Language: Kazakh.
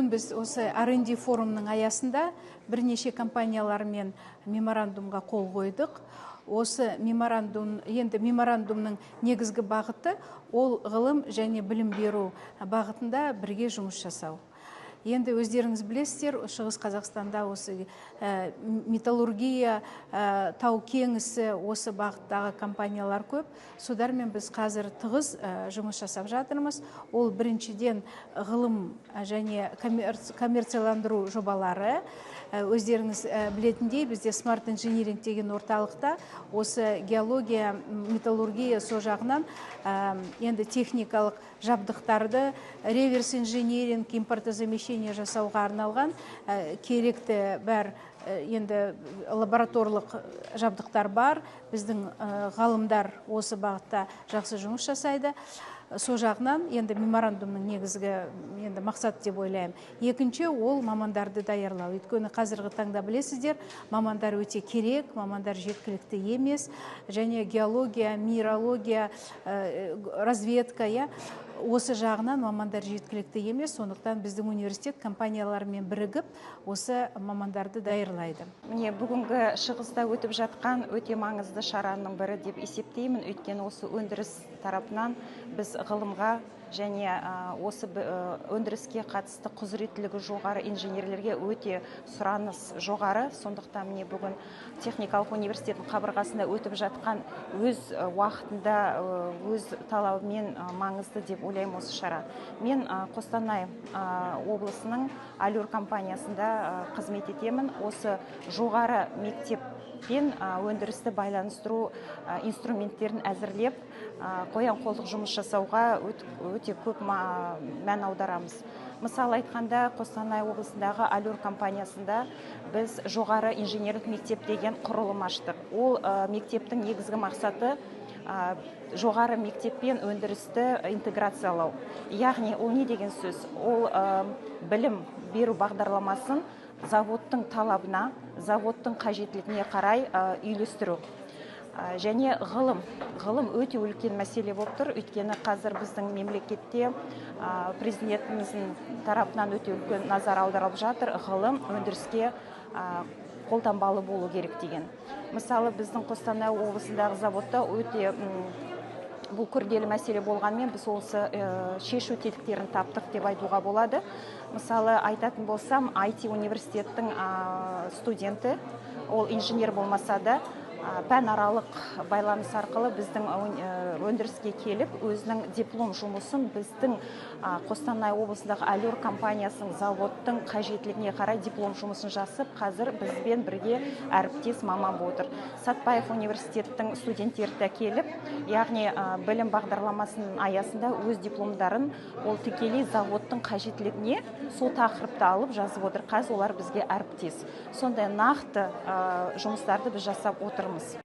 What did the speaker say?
Бүгін біз осы R&D форумның аясында бірнеше компаниялармен меморандумға қол қойдық. Осы меморандумның негізгі бағыты ол ғылым және білім беру бағытында бірге жұмыс жасау. Енді өздеріңіз білесіздер, Шығыс Қазақстанда осы металлургия, тау кен ісі осы бағыттағы компаниялар көп. Солармен біз қазір тығыз жұмыс жасап жатырмыз. Ол біріншіден ғылым және коммерцияландыру жобалары. Өздеріңіз білетіндей, бізде Smart Engineering деген орталықта осы геология, металлургия со жағынан енді техникалық жабдықтарды, реверс инжиниринг, импортозамещение жасауға арналған керекті бәр енді лабораторлық жабдықтар бар. Біздің ғалымдар осы бағытта жақсы жұмыс жасайды. Со жағынан енді меморандумның негізгі енді мақсат деп ойлаймын. Екінші, ол мамандарды даярлау. Өйткені қазіргі таңда білесіздер, мамандар өте керек, мамандар жеткілікті емес, және геология, минералогия, разведка, осы жағынан мамандар жеткілікті емес. Сондықтан біздің университет компанияларымен бірігіп осы мамандарды даярлайды. Міне бүгінгі шығыста өтіп жатқан өте маңызды шараның бірі деп есептеймін. Өйткені осы өндіріс тарапынан біз ғылымға және осы өндіріске қатысты құзыреттілігі жоғары инженерлерге өте сұраныс жоғары. Сондықтан міне бүгін техникалық университеттің қабырғасында өтіп жатқан өз уақытында, өз талабымен маңызды деп ойлаймын осы шара. Мен Қостанай облысының Алюр компаниясында қызмет етемін. Осы жоғары мектеппен өндірісті байланыстыру инструменттерін әзірлеп, қоян-қолдық жұмыс жасауға өте көп мән аударамыз. Мысалы айтқанда, Қостанай облысындағы Алюр компаниясында біз жоғары инженерлік мектеп деген құрылым аштық. Ол мектептің негізгі мақсаты жоғары мектеппен өндірісті интеграциялау. Яғни, ол не деген сөз? Ол білім беру бағдарламасын заводтың талабына, заводтың қажеттілігіне қарай үйлестіру. Және ғылым өте үлкен мәселе болып тұр. Өйткені қазір біздің мемлекетте президентіміздің тарапынан өте үлкен назар аударылып жатыр. Ғылым өндіріске қолданбалы болу керек деген. Мысалы, біздің Қостанай облысындағы заводта өте бұл күрделі мәселе болғанмен, біз осы шешу тетіктерін таптық деп айтуға болады. Мысалы, айтатын болсам, IT университеттің студенті, ол инженер болмаса да, пәнаралық байланыс арқылы біздің өндіріске келіп, өзінің диплом жұмысын біздің Қостанай облысындағы Алюр компаниясының заводтың қажеттілігіне қарай диплом жұмысын жасып, қазір бізбен бірге әріптес маман болып отыр. Сатпаев университеттің студенттері де келіп, яғни білім бағдарламасының аясында өз дипломдарын ол тікелей заводтың қажеттілігіне сол тақырыпты алып жазып отыр. Қазір олар бізге әріптес. Сондай нақты жұмыстарды біз жасап отырмыз.